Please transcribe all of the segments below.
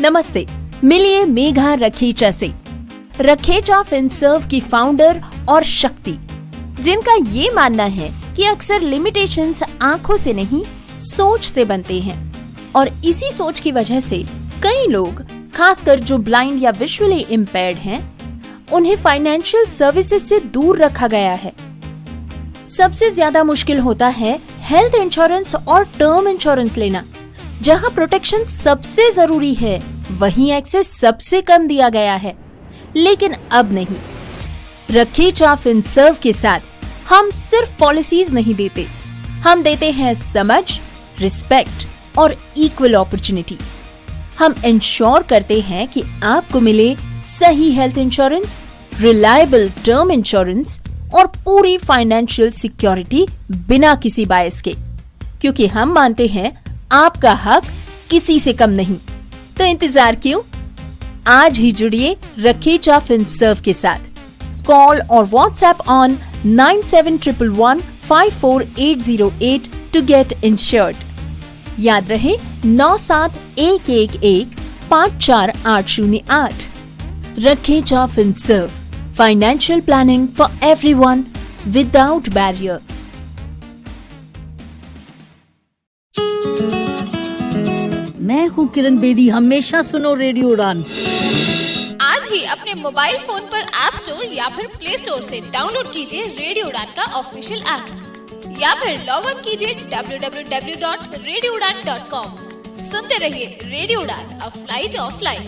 नमस्ते, मिलिए मेघा रखेचा से। रखेचा फिनसर्व की फाउंडर और शक्ति, जिनका ये मानना है कि अक्सर लिमिटेशंस आंखों से नहीं सोच से बनते हैं और इसी सोच की वजह से कई लोग, खासकर जो ब्लाइंड या विजुअली इम्पेयर्ड हैं, उन्हें फाइनेंशियल सर्विसेज से दूर रखा गया है। सबसे ज्यादा मुश्किल होता है हेल्थ इंश्योरेंस और टर्म इंश्योरेंस लेना। जहां प्रोटेक्शन सबसे जरूरी है, वहीं एक्सेस सबसे कम दिया गया है। लेकिन अब नहीं, रखेचा फिनसर्व के साथ हम सिर्फ पॉलिसीज नहीं देते, हम देते हैं समझ, रिस्पेक्ट और इक्वल अपॉर्चुनिटी। हम इंश्योर करते हैं कि आपको मिले सही health insurance, reliable term insurance और पूरी फाइनेंशियल सिक्योरिटी बिना किसी बायस के, क्योंकि हम मानते हैं आपका हक किसी से कम नहीं। तो इंतजार क्यों? आज ही जुड़िए रखेचा फिनसर्व के साथ। कॉल और WhatsApp on 9711154808 to get insured. याद रहे 9711154808। Rakhecha Finserv, financial planning for everyone without barrier. मैं हूँ किरण बेदी, हमेशा सुनो रेडियो उड़ान। आज ही अपने मोबाइल फोन पर ऐप स्टोर या फिर प्ले स्टोर से डाउनलोड कीजिए रेडियो उड़ान का ऑफिशियल ऐप या फिर लॉग इन कीजिए www.radioudan.com। सुनते रहिए रेडियो उड़ान, अ फ्लाइट ऑफ लाइफ।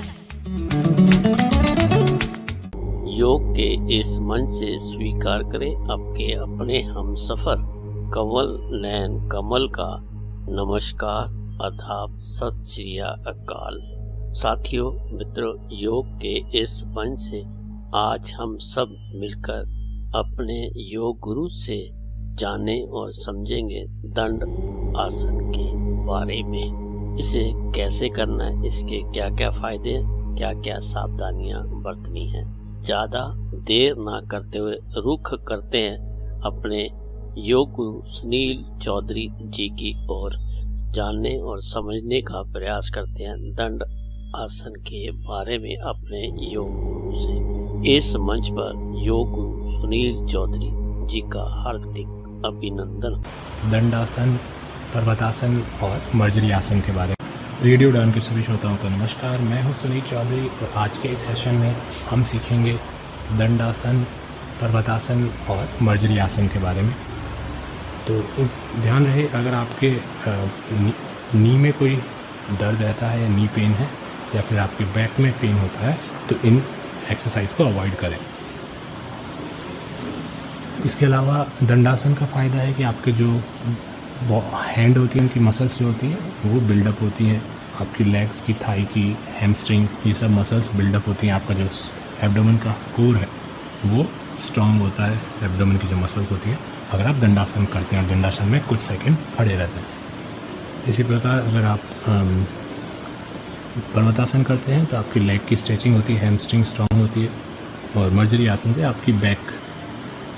योग के इस मंच से स्वीकार करें आपके अपने हमसफर कंवल नयन कमल का नमस्कार, आदाब, सत श्री अकाल। साथियों, मित्रों, योग के इस मंच से आज हम सब मिलकर अपने योग गुरु से जाने और समझेंगे दंड आसन के बारे में। इसे कैसे करना है, इसके क्या क्या फायदे, क्या क्या सावधानियां बरतनी हैं। ज्यादा देर ना करते हुए रुख करते हैं अपने योग गुरु सुनील चौधरी जी की ओर, जानने और समझने का प्रयास करते हैं दंड आसन के बारे में अपने योग गुरु से। इस मंच पर योग गुरु सुनील चौधरी जी का हार्दिक अभिनंदन। दंडासन, पर्वतासन और मर्जरी आसन के बारे में रेडियो उड़ान के सभी श्रोताओं को नमस्कार। मैं हूं सुनील चौधरी और आज के इस सेशन में हम सीखेंगे दंडासन, पर्वतासन और मर्जरी आसन के बारे में। तो ध्यान रहे, अगर आपके नी में कोई दर्द रहता है या नी पेन है या फिर आपके बैक में पेन होता है, तो इन एक्सरसाइज को अवॉइड करें। इसके अलावा दंडासन का फ़ायदा है कि आपके जो हैंड होती है, उनकी मसल्स जो होती हैं वो बिल्डअप होती हैं। आपकी लेग्स की, थाई की, हैमस्ट्रिंग, ये सब मसल्स बिल्डअप होती हैं। आपका जो एब्डोमेन का कोर है वो स्ट्रांग होता है, एब्डोमेन की जो मसल्स होती हैं, अगर आप दंडासन करते हैं और दंडासन में कुछ सेकंड खड़े रहते हैं। इसी प्रकार अगर आप पर्वतासन करते हैं तो आपकी लेग की स्ट्रेचिंग होती है, हैमस्ट्रिंग स्ट्रांग होती है। और मर्जरी आसन से आपकी बैक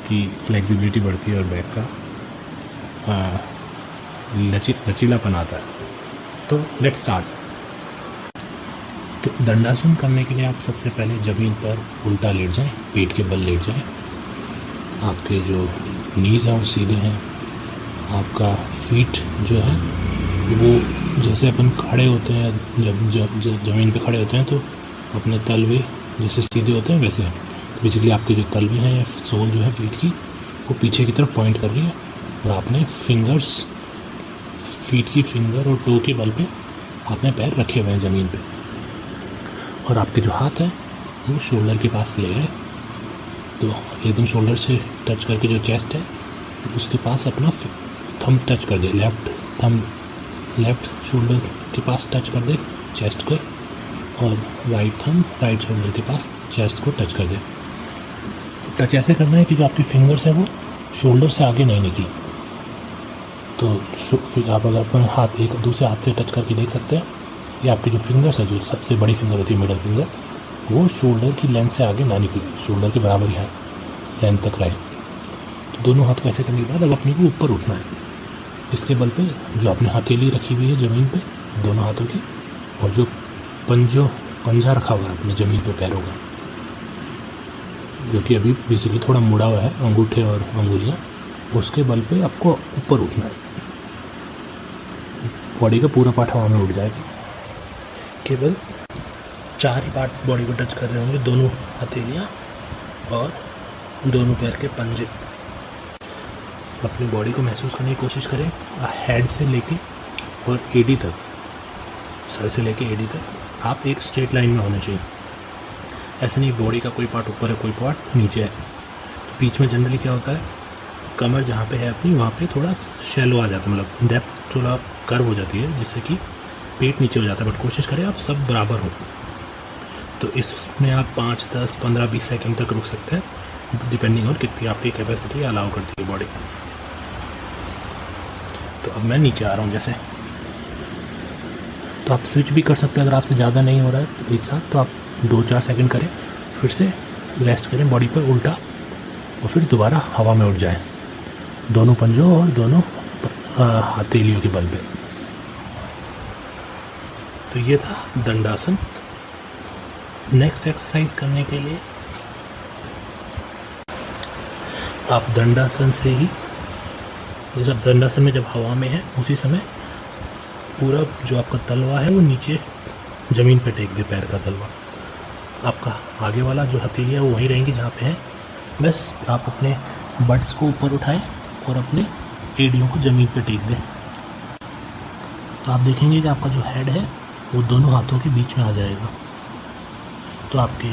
की फ्लेक्सिबिलिटी बढ़ती है और बैक का लचीलापन आता है। तो लेट्स स्टार्ट। तो दंडासन करने के लिए आप सबसे पहले जमीन पर उल्टा लेट जाएं, पेट के बल लेट जाएं। आपके जो नीज हैं वो सीधे हैं। आपका फीट जो है वो, जैसे अपन खड़े होते हैं, जब ज़मीन पे खड़े होते हैं तो अपने तलवे जैसे सीधे होते हैं वैसे हैं। तो बेसिकली आपके जो तलवे हैं या सोल जो है फीट की, वो पीछे की तरफ पॉइंट कर रही है और आपने फिंगर्स, फीट की फिंगर और टो के बल पे आपने पैर रखे हुए हैं ज़मीन पे। और आपके जो हाथ है वो शोल्डर के पास ले गए, तो एकदम शोल्डर से टच करके जो चेस्ट है उसके पास अपना थंब टच कर दे। लेफ्ट शोल्डर के पास टच कर दे चेस्ट को, और राइट थंब राइट शोल्डर के पास चेस्ट को टच कर दे। टच ऐसे करना है कि जो आपकी फिंगर्स है वो शोल्डर से आगे नहीं निकली। तो आप अगर अपने हाथ एक दूसरे हाथ से टच करके देख सकते हैं, ये आपकी जो फिंगर्स है, जो सबसे बड़ी फिंगर होती है मिडल फिंगर, वो शोल्डर की लेंथ से आगे ना निकली, शोल्डर के बराबर ही है लेंथ तक रहे। तो दोनों हाथ कैसे करने के बाद अब अपने को ऊपर उठना है। इसके बल पे जो आपने हथेली रखी हुई है ज़मीन पे दोनों हाथों की, और जो पंजा रखा हुआ है अपने ज़मीन पे पैरों का, जो कि अभी बेसिकली थोड़ा मुड़ा हुआ है, अंगूठे और अंगुलियाँ, उसके बल पे आपको ऊपर उठना है। बॉडी का पूरा पार्ट हवा में उड़ जाएगा। केवल 4 ही पार्ट बॉडी को टच कर रहे होंगे, दोनों हथेलियाँ और दोनों पैर के पंजे। अपनी बॉडी को महसूस करने की कोशिश करें, हेड से लेके और एडी तक, सर से लेके एडी तक आप एक स्ट्रेट लाइन में होने चाहिए। ऐसे नहीं बॉडी का कोई पार्ट ऊपर है कोई पार्ट नीचे है। बीच में जनरली क्या होता है, कमर जहाँ पे है अपनी वहाँ पे थोड़ा शैलो आ जाता है, मतलब डेप्थ थोड़ा कर्व हो जाती है, जिससे कि पेट नीचे हो जाता है। बट कोशिश करें आप सब बराबर हो। तो इसमें आप 5, 10, 15, 20 सेकंड तक रुक सकते हैं, डिपेंडिंग ऑन कितनी आपकी कैपेसिटी अलाउ करती है बॉडी। तो अब मैं नीचे आ रहा हूँ जैसे, तो आप स्विच भी कर सकते हैं अगर आपसे ज़्यादा नहीं हो रहा है तो एक साथ, तो आप 2-4 सेकंड करें, फिर से रेस्ट करें बॉडी पर उल्टा, और फिर दोबारा हवा में उड़ जाएं, दोनों पंजों और दोनों हथेलियों के बल पे। तो ये था दंडासन। नेक्स्ट एक्सरसाइज करने के लिए आप दंडासन से ही, जैसे दंडासन में जब हवा में है उसी समय पूरा जो आपका तलवा है वो नीचे ज़मीन पे टेक दे, पैर का तलवा। आपका आगे वाला जो हथेली है वो वहीं रहेंगी जहाँ पे है, बस आप अपने बट्स को ऊपर उठाएं और अपने एड़ियों को ज़मीन पे टेक दें। तो आप देखेंगे कि आपका जो हेड है वो दोनों हाथों के बीच में आ जाएगा। तो आपके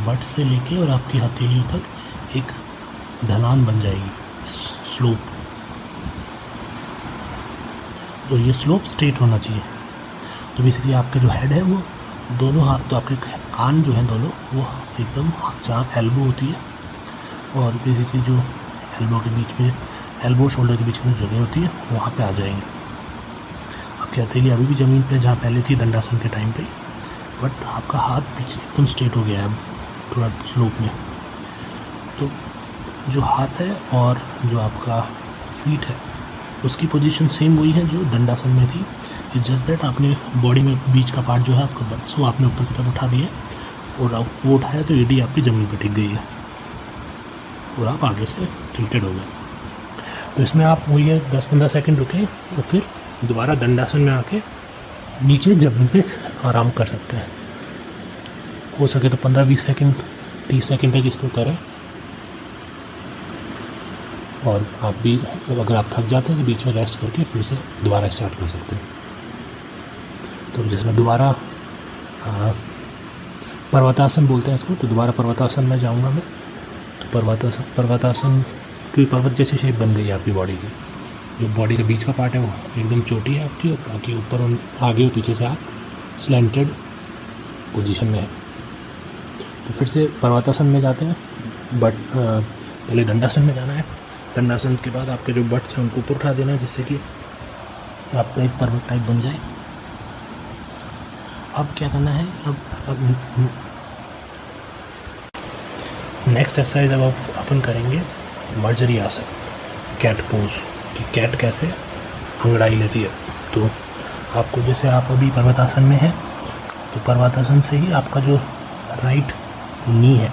बट से लेके और आपकी हथेलियों तक एक ढलान बन जाएगी, स्लोप। और ये स्लोप स्ट्रेट होना चाहिए। तो बेसिकली आपके जो हेड है वो दोनों हाथ, तो आपके कान जो हैं दोनों वो एकदम जहाँ एल्बो होती है और बेसिकली जो एल्बो के बीच में, एल्बो शोल्डर के बीच में जगह होती है वहाँ पे आ जाएंगे। आपकी हथेली अभी भी ज़मीन पे जहाँ पहले थी दंडासन के टाइम पे, बट आपका हाथ पीछे एकदम स्ट्रेट हो गया है थोड़ा स्लोप में। तो जो हाथ है और जो आपका फीट है उसकी पोजीशन सेम वही है जो दंडासन में थी। इट्स जस्ट दैट आपने बॉडी में बीच का पार्ट जो है आपका बट्स वो आपने ऊपर की तरफ उठा दिया और आप वो उठाया तो एडी आपकी ज़मीन पर टिक गई है और आप आगे से टिल्टेड हो गए। तो इसमें आप वही है 10-15 सेकंड रुकें और फिर दोबारा दंडासन में आके नीचे ज़मीन पे आराम कर सकते हैं। हो सके तो 15-20 सेकंड 30 सेकंड तक इसको करें। और आप भी अगर आप थक जाते हैं तो बीच में रेस्ट करके फिर से दोबारा स्टार्ट कर सकते हैं। तो जिसमें दोबारा पर्वतासन बोलते हैं इसको, तो दोबारा पर्वतासन में जाऊंगा मैं। तो पर्वतासन की पर्वत जैसी शेप बन गई है आपकी बॉडी की। जो बॉडी के बीच का पार्ट है वो एकदम चोटी है आपकी, और बाकी ऊपर और आगे और पीछे से आप स्लैंटेड पोजीशन में है। तो फिर से पर्वतासन में जाते हैं, बट पहले दंडासन में जाना है। दंडासन के बाद आपके जो बट्स हैं उनको ऊपर उठा देना है, जिससे कि आपका एक पर्वत टाइप बन जाए। अब क्या करना है, अब नेक्स्ट एक्सरसाइज अब अपन करेंगे मर्जरी आसन, कैट पोज, कि कैट कैसे अंगड़ाई लेती है। तो आपको जैसे आप अभी पर्वतासन में हैं, तो पर्वतासन से ही आपका जो राइट नी है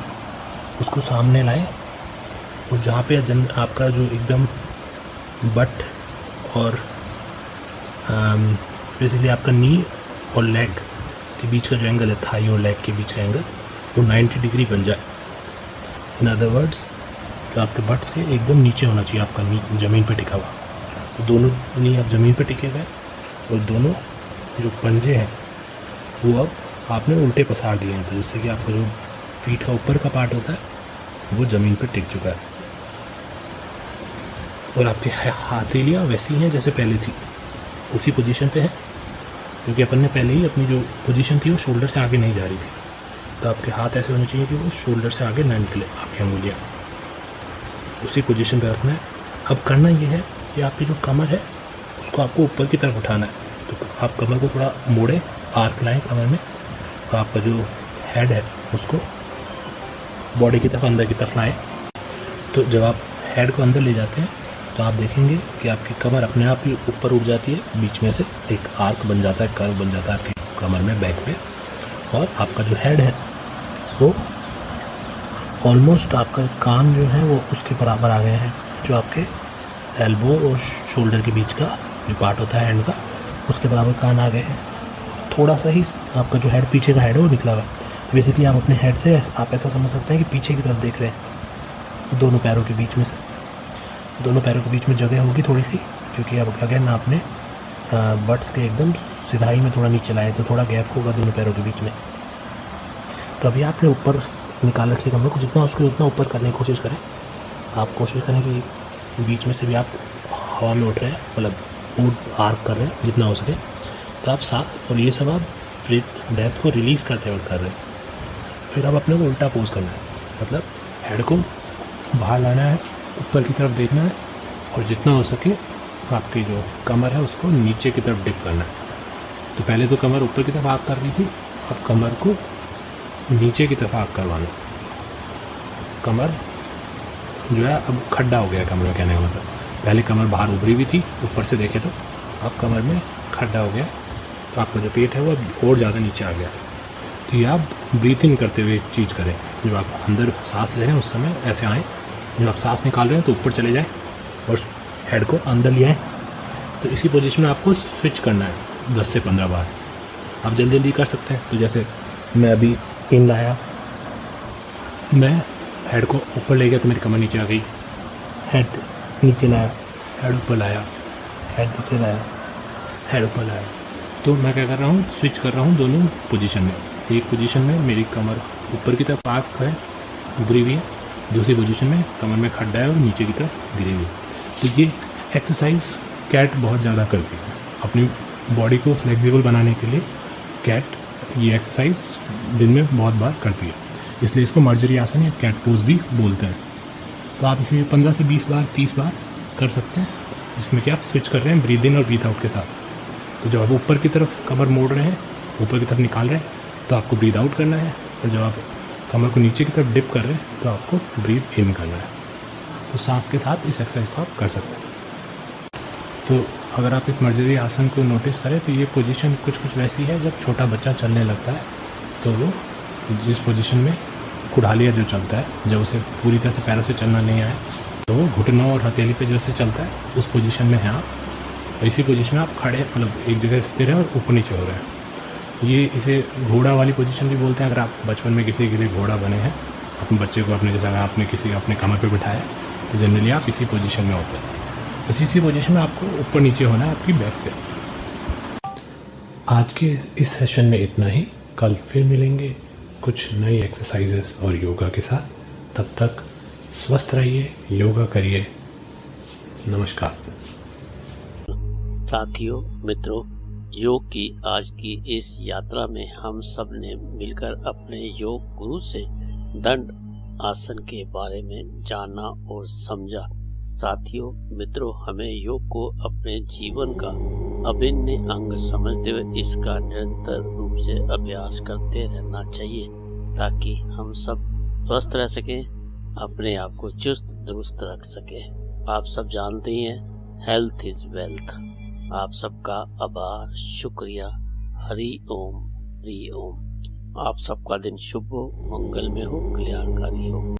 उसको सामने लाएं, और जहाँ पे आपका जो एकदम बट और बेसिकली आपका नी और लेग के बीच का जो एंगल है, थाई और लेग के बीच का एंगल, वो 90 डिग्री बन जाए। इन अदर वर्ड्स, तो आपके बट्स के एकदम नीचे होना चाहिए आपका नी ज़मीन पे टिका हुआ। तो दोनों नी आप ज़मीन पे टिके गए और दोनों जो पंजे हैं वो अब आपने उल्टे पसार दिए हैं, तो जिससे कि आपका जो फीट का ऊपर का पार्ट होता है वो ज़मीन पे टिक चुका है। और आपकी हथेलियाँ वैसी हैं जैसे पहले थी, उसी पोजीशन पे है, क्योंकि अपन ने पहले ही अपनी जो पोजीशन थी वो शोल्डर से आगे नहीं जा रही थी। तो आपके हाथ ऐसे होने चाहिए कि वो शोल्डर से आगे ना निकले, आपकी अंगुलियाँ उसी पोजीशन पे रखना है। अब करना ये है कि आपकी जो कमर है उसको आपको ऊपर की तरफ उठाना है। तो आप कमर को थोड़ा मोड़े, आर्क लाएँ कमर में, और आपका जो हेड है उसको बॉडी की तरफ अंदर की तरफ लाएँ। तो जब आप हेड को अंदर ले जाते हैं तो आप देखेंगे कि आपकी कमर अपने आप ही ऊपर उठ जाती है, बीच में से एक आर्क बन जाता है, कर्व बन जाता है आपकी कमर में, बैक में, और आपका जो हेड है वो ऑलमोस्ट आपका कान जो है वो उसके बराबर आ गए हैं। जो आपके एल्बो और शोल्डर के बीच का जो पार्ट होता है हैंड का, उसके बराबर कान आ गए हैं। थोड़ा सा ही आपका जो हेड, पीछे का हेड है वो निकला हुआ है। तो बेसिकली आप अपने हेड से आप ऐसा समझ सकते हैं कि पीछे की तरफ देख रहे हैं, दोनों पैरों के बीच में से। दोनों पैरों के बीच में जगह होगी थोड़ी सी, क्योंकि अब अगेन आपने बट्स के एकदम सिधाई में थोड़ा नीचे लाए, तो थोड़ा गैप होगा दोनों पैरों के बीच में। तो अभी आपने ऊपर निकाल रखिए कमर को, जितना उसको उतना ऊपर करने की कोशिश करें। आप कोशिश करें कि बीच में से भी आप हवा में उठ रहे हैं, मतलब मूड आर्क कर रहे हैं जितना हो सके। तो आप साथ, और ये सब आप ब्रेथ को रिलीज़ करते वक्त कर रहे हैं। फिर अब अपने को उल्टा पोज करना है, मतलब हेड को बाहर लाना है, ऊपर की तरफ देखना है, और जितना हो सके आपकी जो कमर है उसको नीचे की तरफ डिप करना है। तो पहले तो कमर ऊपर की तरफ आग कर रही थी, अब कमर को नीचे की तरफ आग करवाना। कमर जो है अब खड्डा हो गया कमर में, कहने का मतलब पहले कमर बाहर उभरी हुई थी ऊपर से देखे तो, अब कमर में खड्डा हो गया। तो आपका जो पेट है वो अब और ज़्यादा नीचे आ गया। तो ये आप ब्रीथ इन करते हुए चीज़ करें। जब आप अंदर सांस ले रहे हैं उस समय ऐसे आएँ, जब आप सांस निकाल रहे हैं तो ऊपर चले जाएँ और हेड को अंदर ले आएँ। तो इसी पोजीशन में आपको स्विच करना है 10 से 15 बार। आप जल्दी जल्दी कर सकते हैं। तो जैसे मैं अभी इन लाया, मैं हेड को ऊपर ले गया तो मेरी कमर नीचे आ गई, हेड नीचे लाया, हेड ऊपर लाया, हेड नीचे लाया, हेड ऊपर लाया। तो मैं क्या कर रहा हूँ, स्विच कर रहा हूँ दोनों पोजीशन में। एक पोजीशन में मेरी कमर ऊपर की तरफ आग है, उभरी हुई है, दूसरी पोजीशन में कमर में खड्डा है और नीचे की तरफ गिरी हुई है। तो ये एक्सरसाइज कैट बहुत ज़्यादा करती है अपनी बॉडी को फ्लेक्सिबल बनाने के लिए। कैट ये एक्सरसाइज दिन में बहुत बार करती है, इसलिए इसको मर्जरी आसन या कैट पोज भी बोलते हैं। तो आप इसमें 15 से 20 बार 30 बार कर सकते हैं, जिसमें कि आप स्विच कर रहे हैं ब्रीथ इन और ब्रीथ आउट के साथ। तो जब आप ऊपर की तरफ कमर मोड़ रहे हैं, ऊपर की तरफ निकाल रहे हैं, तो आपको ब्रीथ आउट करना है, और जब आप कमर को नीचे की तरफ डिप कर रहे हैं तो आपको ब्रीथ इन करना है। तो सांस के साथ इस एक्सरसाइज को आप कर सकते हैं। तो अगर आप इस मर्जरी आसन को नोटिस करें तो ये पोजीशन कुछ वैसी है जब छोटा बच्चा चलने लगता है, तो वो जिस पोजीशन में कुड़ालिया जो चलता है, जब उसे पूरी तरह से पैरों से चलना नहीं आए तो वो घुटनों और हथेली पे जैसे चलता है, उस पोजीशन में है आप। और इसी पोजीशन में आप खड़े, मतलब एक जगह स्थिर है और ऊपर नीचे हो रहे हैं। ये इसे घोड़ा वाली पोजीशन भी बोलते हैं। अगर आप बचपन में किसी के लिए घोड़ा बने हैं, अपने बच्चे को अपने जैसा आपने किसी अपने कमर पे बिठाया, तो जनरली आप इसी पोजीशन में होते हैं। इसी पोजीशन में आपको ऊपर नीचे होना है आपकी बैक से। आज के इस सेशन में इतना ही। कल फिर मिलेंगे कुछ नई एक्सरसाइजेस और योगा के साथ। तब तक स्वस्थ रहिए, योगा करिए। नमस्कार साथियों, मित्रों, योग की आज की इस यात्रा में हम सब ने मिलकर अपने योग गुरु से दंड आसन के बारे में जाना और समझा। साथियों, मित्रों, हमें योग को अपने जीवन का अभिन्न अंग समझते हुए इसका निरंतर रूप से अभ्यास करते रहना चाहिए, ताकि हम सब स्वस्थ रह सकें, अपने आप को चुस्त दुरुस्त रख सकें। आप सब जानते ही हैं, हेल्थ इज वेल्थ। आप सबका आभार, शुक्रिया। हरि ओम, हरि ओम। आप सबका दिन शुभ हो, मंगल में हो, कल्याणकारी हो।